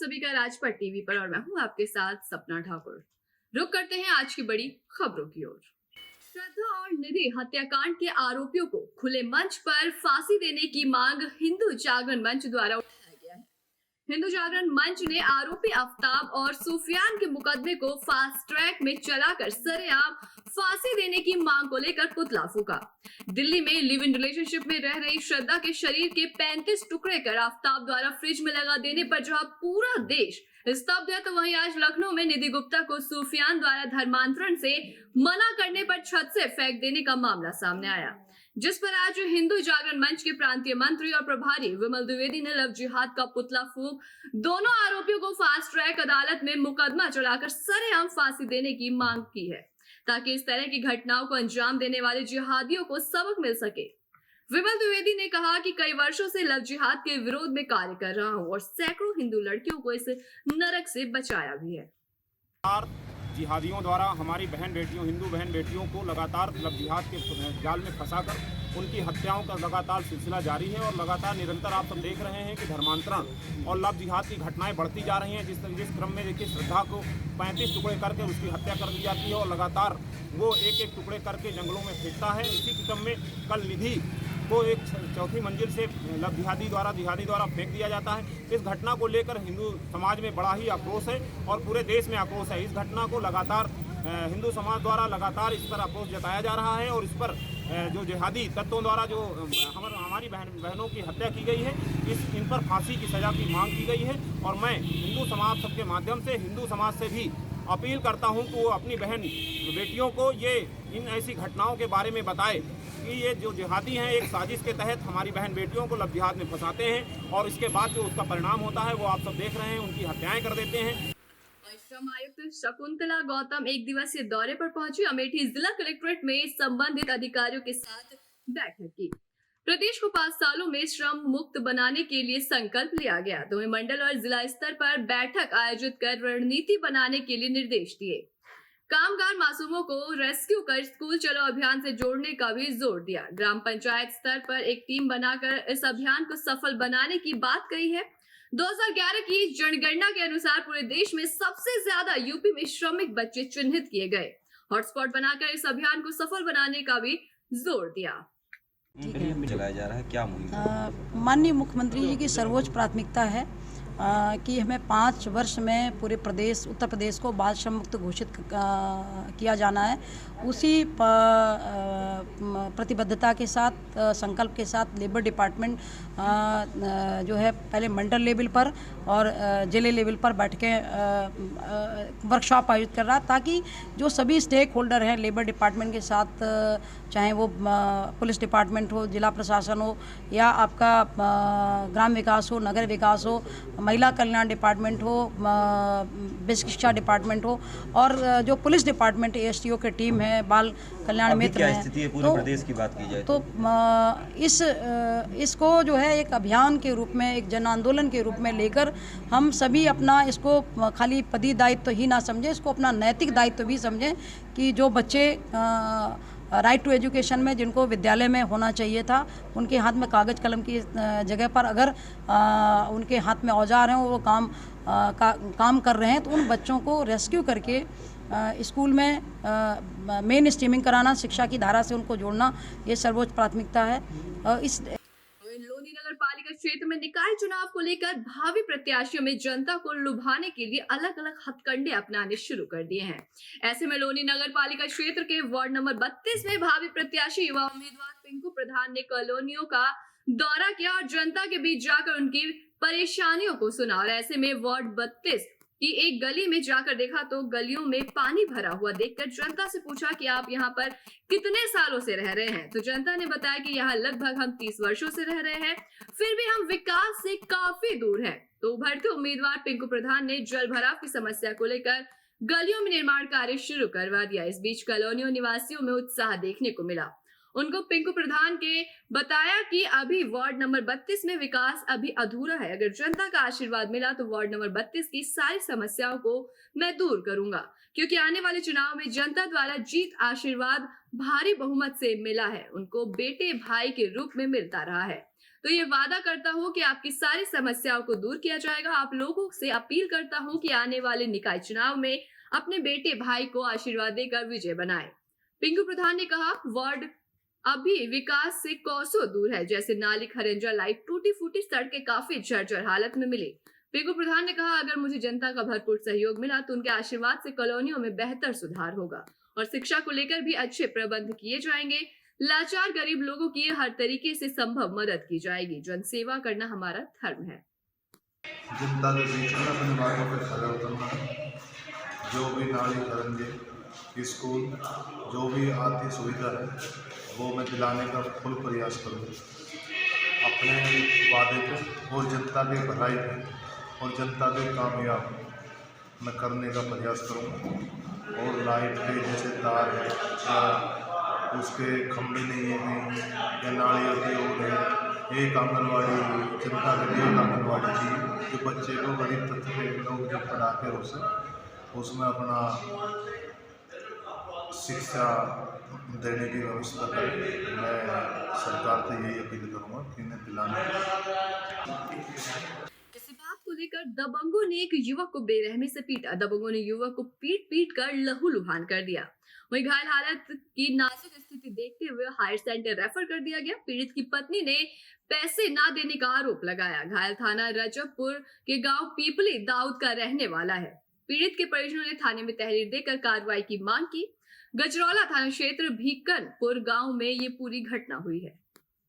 सभी का राजपट टीवी पर और मैं हूं आपके साथ सपना ठाकुर। रुक करते हैं आज की बड़ी खबरों की ओर। श्रद्धा और निधि हत्याकांड के आरोपियों को खुले मंच पर फांसी देने की मांग हिंदू जागरण मंच द्वारा उठाया गया है। हिंदू जागरण मंच ने आरोपी आफ्ताब और सुफियान के मुकदमे को फास्ट ट्रैक में चलाकर सरेआम फांसी देने की मांग को लेकर पुतला फूका। दिल्ली में लिव इन रिलेशनशिप में रह रही श्रद्धा के शरीर के 35 टुकड़े कर आफ्ताब द्वारा फ्रिज में लगा देने पर जहां पूरा देश स्तब्ध है, तो वहीं आज लखनऊ में निधि गुप्ता को सुफियान द्वारा धर्मांतरण से मना करने पर छत से फेंक देने का मामला सामने आया, जिस पर आज हिंदू जागरण मंच के प्रांतीय मंत्री और प्रभारी विमल द्विवेदी ने लव जिहाद का पुतला फूंक दोनों आरोपियों को फास्ट ट्रैक अदालत में मुकदमा चलाकर सरेआम फांसी देने की मांग की है, ताकि इस तरह की घटनाओं को अंजाम देने वाले जिहादियों को सबक मिल सके। विमल द्विवेदी ने कहा कि कई वर्षों से लव जिहाद के विरोध में कार्य कर रहा हूं और सैकड़ों हिंदू लड़कियों को इस नरक से बचाया भी है। जिहादियों द्वारा हमारी हिंदू बहन बेटियों को लगातार लव जिहाद के जाल में फंसाकर उनकी हत्याओं का लगातार सिलसिला जारी है और लगातार निरंतर आप सब देख रहे हैं कि धर्मांतरण और लव जिहाद की घटनाएं बढ़ती जा रही हैं। जिस क्रम में देखिए श्रद्धा को 35 टुकड़े करके उसकी हत्या कर दी जाती है और लगातार वो एक टुकड़े करके जंगलों में फेंकता है। इसी क्रम में कल निधि को एक चौथी मंजिल से लव जिहादी द्वारा फेंक दिया जाता है। इस घटना को लेकर हिंदू समाज में बड़ा ही आक्रोश है और पूरे देश में आक्रोश है। इस घटना को लगातार हिंदू समाज द्वारा लगातार इस पर आक्रोश जताया जा रहा है और इस पर जो जिहादी तत्वों द्वारा जो हमारी बहनों की हत्या की गई है, इन पर फांसी की सज़ा की मांग की गई है। और मैं हिंदू समाज सबके माध्यम से हिंदू समाज से भी अपील करता हूं कि वो अपनी बहन बेटियों को इन ऐसी घटनाओं के बारे में बताए कि ये जो जिहादी हैं एक साजिश के तहत हमारी बहन बेटियों को लव जिहाद में फंसाते हैं और इसके बाद जो उसका परिणाम होता है वो आप सब देख रहे हैं, उनकी हत्याएं कर देते हैं। श्रम आयुक्त शकुंतला गौतम एक दिवसीय दौरे पर पहुंची। अमेठी जिला कलेक्ट्रेट में संबंधित अधिकारियों के साथ बैठक की। प्रदेश को 5 सालों में श्रम मुक्त बनाने के लिए संकल्प लिया गया। दोनों मंडल और जिला स्तर पर बैठक आयोजित कर रणनीति बनाने के लिए निर्देश दिए। कामगार मासूमों को रेस्क्यू कर स्कूल चलो अभियान से जोड़ने का भी जोर दिया। ग्राम पंचायत स्तर पर एक टीम बनाकर इस अभियान को सफल बनाने की बात कही है। 2011 की जनगणना के अनुसार पूरे देश में सबसे ज्यादा यूपी में श्रमिक बच्चे चिन्हित किए गए। हॉटस्पॉट बनाकर इस अभियान को सफल बनाने का भी जोर दिया। चलाया जा रहा है, क्या मुहिम? माननीय मुख्यमंत्री जी की सर्वोच्च प्राथमिकता है कि हमें 5 वर्ष में पूरे उत्तर प्रदेश को बाल श्रम मुक्त घोषित किया जाना है। उसी प्रतिबद्धता के साथ, संकल्प के साथ लेबर डिपार्टमेंट जो है पहले मंडल लेवल पर और जिले लेवल पर बैठ के वर्कशॉप आयोजित कर रहा, ताकि जो सभी स्टेक होल्डर हैं लेबर डिपार्टमेंट के साथ, चाहे वो पुलिस डिपार्टमेंट हो, जिला प्रशासन हो, या आपका ग्राम विकास हो, नगर विकास हो, महिला कल्याण डिपार्टमेंट हो, बेसिक शिक्षा डिपार्टमेंट हो, और जो पुलिस डिपार्टमेंट ASTO की टीम है, बाल कल्याण मित्र क्या स्थिति है पूरे प्रदेश की बात की जाए तो इसको जो है एक अभियान के रूप में, एक जन आंदोलन के रूप में लेकर हम सभी अपना इसको खाली पदी दायित्व ही ना समझें, इसको अपना नैतिक दायित्व भी समझें कि जो बच्चे राइट टू एजुकेशन में जिनको विद्यालय में होना चाहिए था, उनके हाथ में कागज़ कलम की जगह पर अगर उनके हाथ में औजार हैं, वो काम कर रहे हैं, तो उन बच्चों को रेस्क्यू करके स्कूल में मेन स्ट्रीमिंग कराना, शिक्षा की धारा से उनको जोड़ना, ये सर्वोच्च प्राथमिकता है। इस लोनी नगर पालिका क्षेत्र में निकाय चुनाव को लेकर भावी प्रत्याशियों में जनता को लुभाने के लिए अलग अलग हथकंडे अपनाने शुरू कर दिए हैं। ऐसे में लोनी नगर पालिका क्षेत्र के वार्ड नंबर 32 में भावी प्रत्याशी युवा उम्मीदवार पिंकू प्रधान ने कॉलोनियों का दौरा किया और जनता के बीच जाकर उनकी परेशानियों को सुना। और ऐसे में वार्ड 32 कि एक गली में जाकर देखा तो गलियों में पानी भरा हुआ देखकर जनता से पूछा कि आप यहाँ पर कितने सालों से रह रहे हैं, तो जनता ने बताया कि यहाँ लगभग हम 30 वर्षों से रह रहे हैं, फिर भी हम विकास से काफी दूर हैं। तो उभरते उम्मीदवार पिंकू प्रधान ने जल भराव की समस्या को लेकर गलियों में निर्माण कार्य शुरू करवा दिया। इस बीच कॉलोनियों निवासियों में उत्साह देखने को मिला। उनको पिंकू प्रधान के बताया कि अभी वार्ड नंबर 32 में विकास अभी अधूरा है। अगर जनता का आशीर्वाद मिला तो वार्ड नंबर 32 की सारी समस्याओं को मैं दूर करूंगा, क्योंकि आने वाले चुनाव में जनता द्वारा जीत आशीर्वाद भारी बहुमत से मिला है, उनको बेटे भाई के रूप में मिलता रहा है। तो ये वादा करता हूँ कि आपकी सारी समस्याओं को दूर किया जाएगा। आप लोगों से अपील करता हूँ कि आने वाले निकाय चुनाव में अपने बेटे भाई को आशीर्वाद देकर विजय बनाए। पिंकू प्रधान ने कहा, वार्ड अभी विकास से कोसों दूर है। जैसे नाली, खरेंजा लाइट, टूटी फूटी सड़कें काफी जर्जर हालत में मिली। पिंकू प्रधान ने कहा, अगर मुझे जनता का भरपूर सहयोग मिला तो उनके आशीर्वाद से कॉलोनियों में बेहतर सुधार होगा और शिक्षा को लेकर भी अच्छे प्रबंध किए जाएंगे। लाचार गरीब लोगों की हर तरीके से संभव मदद की जाएगी। जन सेवा करना हमारा धर्म है। जनता के बीच में अपनी बातों पर खड़ा उतरना है। जो भी नाली, खरंजे, स्कूल, जो भी आती सुविधा है वो मैं दिलाने का फुल प्रयास करूँगा अपने वादे पे और जनता के भलाई पे और जनता के कामयाब मैं करने का प्रयास करूँगा। और लाइट के जैसे तार है या उसके खंभे नहीं है कहीं या नाली होती और है, एक आंगनवाड़ी जनता के लिए एक आंगनवाड़ी चाहिए जो बच्चे को गरीब तबके के लोग जब पढ़ा के उसमें अपना शिक्षा देने की व्यवस्था करें। मैं सरकार से यही अपील करूँगा कि इन्हें दिलाने। इसी बात को लेकर दबंगों ने एक युवक को बेरहमी से पीटा। दबंगों ने युवक को पीट कर लहूलुहान कर दिया। वहीं घायल हालत की नाजुक स्थिति देखते हुए हायर सेंटर रेफर कर दिया गया। पीड़ित की पत्नी ने पैसे ना देने का आरोप लगाया। घायल थाना रजबपुर के गांव पीपली दाऊद का रहने वाला है। पीड़ित के परिजनों ने थाने में तहरीर देकर कार्रवाई की मांग की। गजरौला थाना क्षेत्र भीकनपुर गांव में ये पूरी घटना हुई है।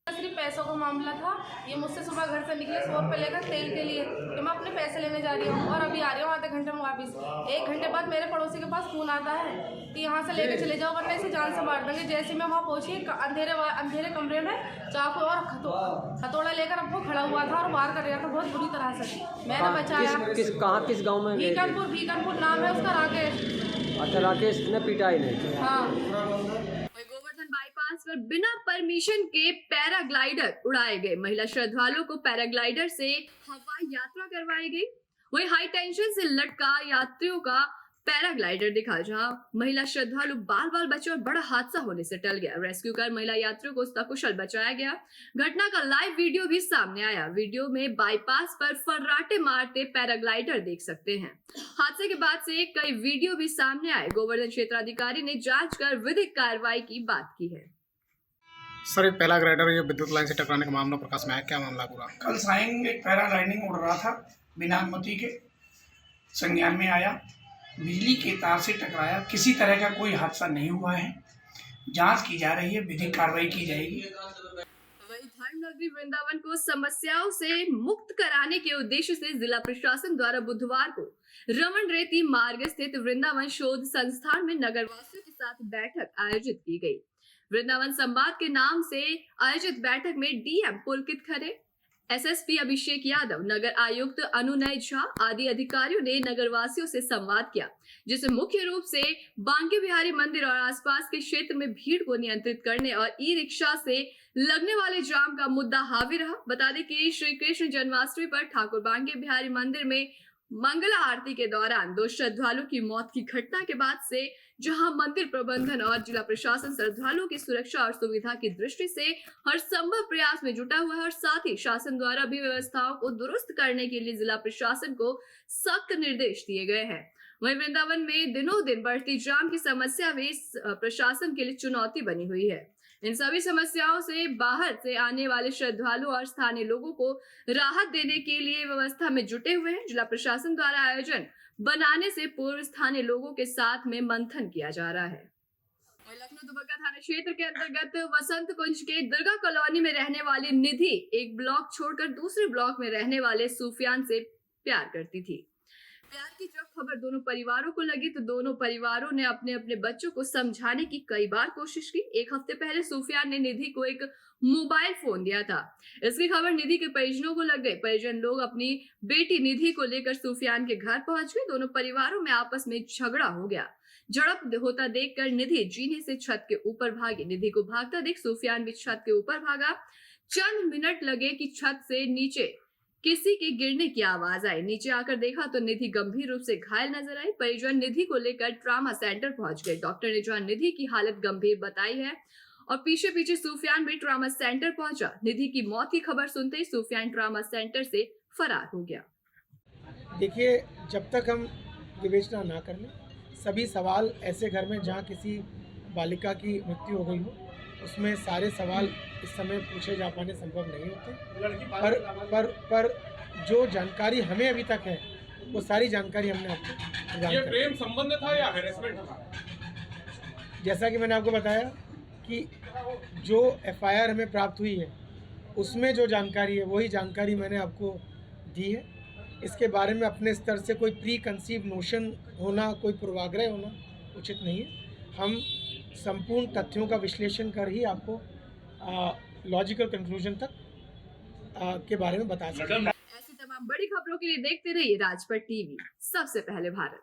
सिर्फ पैसों का मामला था। ये मुझसे सुबह घर से निकले 100 रुपये लेकर तेल के लिए कि मैं अपने पैसे लेने जा रही हूँ और अभी आ रही हूँ आधे घंटे में वापस। 1 घंटे बाद मेरे पड़ोसी के पास फोन आता है कि यहाँ से लेकर चले जाओ वरना इसे जान से मार देंगे। जैसे मैं वहाँ पहुँची अंधेरे कमरे में चाकू और हथौड़ा लेकर अब वो खड़ा हुआ था और वार कर रहा था बहुत बुरी तरह से। मैंने बचाया। किस गाँव में? भीकनपुर नाम है उसका, राकेश। अच्छा, राकेश ने पीटा ही नहीं। हाँ। गोवर्धन बाईपास पर बिना परमिशन के पैराग्लाइडर उड़ाए गए। महिला श्रद्धालुओं को पैराग्लाइडर से हवाई यात्रा करवाई गई। वहीं हाई टेंशन से लटका यात्रियों का पैराग्लाइडर दिखा, जहां महिला श्रद्धालु बाल बचे और बड़ा हादसा होने से टल गया। रेस्क्यू कर महिला यात्रियों को सकुशल बचाया गया। घटना का लाइव वीडियो भी सामने आया। वीडियो में बाईपास पर फर्राटे मारते पैराग्लाइडर देख सकते हैं। हादसे के बाद से कई वीडियो भी सामने आए। गोवर्धन क्षेत्राधिकारी ने जांच कर विधिक कार्रवाई की बात की है। सर, एक पैराग्लाइडर ये विद्युत लाइन से टकराने का मामला प्रकाश में आया, क्या मामला पूरा? कल साइंग एक पैराग्लाइडिंग उड़ रहा था बिना अनुमति के, संज्ञान में आया, बिजली के तार से टकराया। किसी तरह का कोई हादसा नहीं हुआ है। जांच की जा रही है, विधिक कार्रवाई की जाएगी। वहीं धर्मनगरी वृंदावन को समस्याओं से मुक्त कराने के उद्देश्य से जिला प्रशासन द्वारा बुधवार को रमन रेती मार्ग स्थित वृंदावन शोध संस्थान में नगरवासियों के साथ बैठक आयोजित की गई। वृंदावन संवाद के नाम से आयोजित बैठक में डीएम पुलकित खरे, एसएसपी अभिषेक यादव, नगर आयुक्त अनुनय झा आदि अधिकारियों ने नगरवासियों से संवाद किया, जिसमें मुख्य रूप से बांके बिहारी मंदिर और आसपास के क्षेत्र में भीड़ को नियंत्रित करने और ई रिक्शा से लगने वाले जाम का मुद्दा हावी रहा। बता दें कि श्री कृष्ण जन्माष्टमी पर ठाकुर बांके बिहारी मंदिर में मंगला आरती के दौरान 2 श्रद्धालुओं की मौत की घटना के बाद से जहां मंदिर प्रबंधन और जिला प्रशासन श्रद्धालुओं की सुरक्षा और सुविधा की दृष्टि से हर संभव प्रयास में जुटा हुआ है और साथ ही शासन द्वारा भी व्यवस्थाओं को दुरुस्त करने के लिए जिला प्रशासन को सख्त निर्देश दिए गए हैं। वहीं वृंदावन में दिनों दिन बढ़ती जाम की समस्या भी प्रशासन के लिए चुनौती बनी हुई है। इन सभी समस्याओं से बाहर से आने वाले श्रद्धालु और स्थानीय लोगों को राहत देने के लिए व्यवस्था में जुटे हुए हैं। जिला प्रशासन द्वारा आयोजन बनाने से पूर्व स्थानीय लोगों के साथ में मंथन किया जा रहा है। लखनऊ दुबग्गा थाना क्षेत्र के अंतर्गत वसंत कुंज के दुर्गा कॉलोनी में रहने वाली निधि एक ब्लॉक छोड़कर दूसरे ब्लॉक में रहने वाले सुफियान से प्यार करती थी। प्यार की जब खबर दोनों परिवारों को लगी तो दोनों परिवारों ने अपने अपने बच्चों को समझाने की कई बार कोशिश की। 1 हफ्ते पहले सुफियान ने निधि को एक मोबाइल फोन दिया था। इसकी खबर निधि के परिजनों को लग गई। परिजन लोग अपनी बेटी निधि को लेकर सुफियान के घर पहुंच गए। दोनों परिवारों में आपस में झगड़ा हो गया। झड़प होता देखकर निधि जीने से छत के ऊपर भागी। निधि को भागता देख सुफियान भी छत के ऊपर भागा। चंद मिनट लगे कि छत से नीचे किसी के गिरने की आवाज आई। नीचे आकर देखा तो निधि गंभीर रूप से घायल नजर आई। परिजन निधि को लेकर ट्रामा सेंटर पहुंच गए। डॉक्टर ने जहां निधि की हालत गंभीर बताई है और पीछे पीछे सूफियान भी ट्रॉमा सेंटर पहुंचा। निधि की मौत की खबर सुनते ही सूफियान ट्रॉमा सेंटर से फरार हो गया। देखिए, जब तक हम विवेचना ना कर लें, सभी सवाल ऐसे घर में जहाँ किसी बालिका की मृत्यु हो गई हो, उसमें सारे सवाल इस समय पूछे जा पाने संभव नहीं होते। पर जो जानकारी हमें अभी तक है, वो सारी जानकारी हमने आपको प्रदान कर दी। प्रेम संबंध था या हैरेसमेंट था? जैसा कि मैंने आपको बताया कि जो एफआईआर हमें प्राप्त हुई है, उसमें जो जानकारी है वही जानकारी मैंने आपको दी है। इसके बारे में अपने स्तर से कोई प्री कंसीव नोशन होना, कोई पूर्वाग्रह होना उचित नहीं है। हम संपूर्ण तथ्यों का विश्लेषण कर ही आपको लॉजिकल कंक्लूजन तक के बारे में बता सकते हैं। ऐसी तमाम बड़ी खबरों के लिए देखते रहिए राजपट टीवी, सबसे पहले भारत।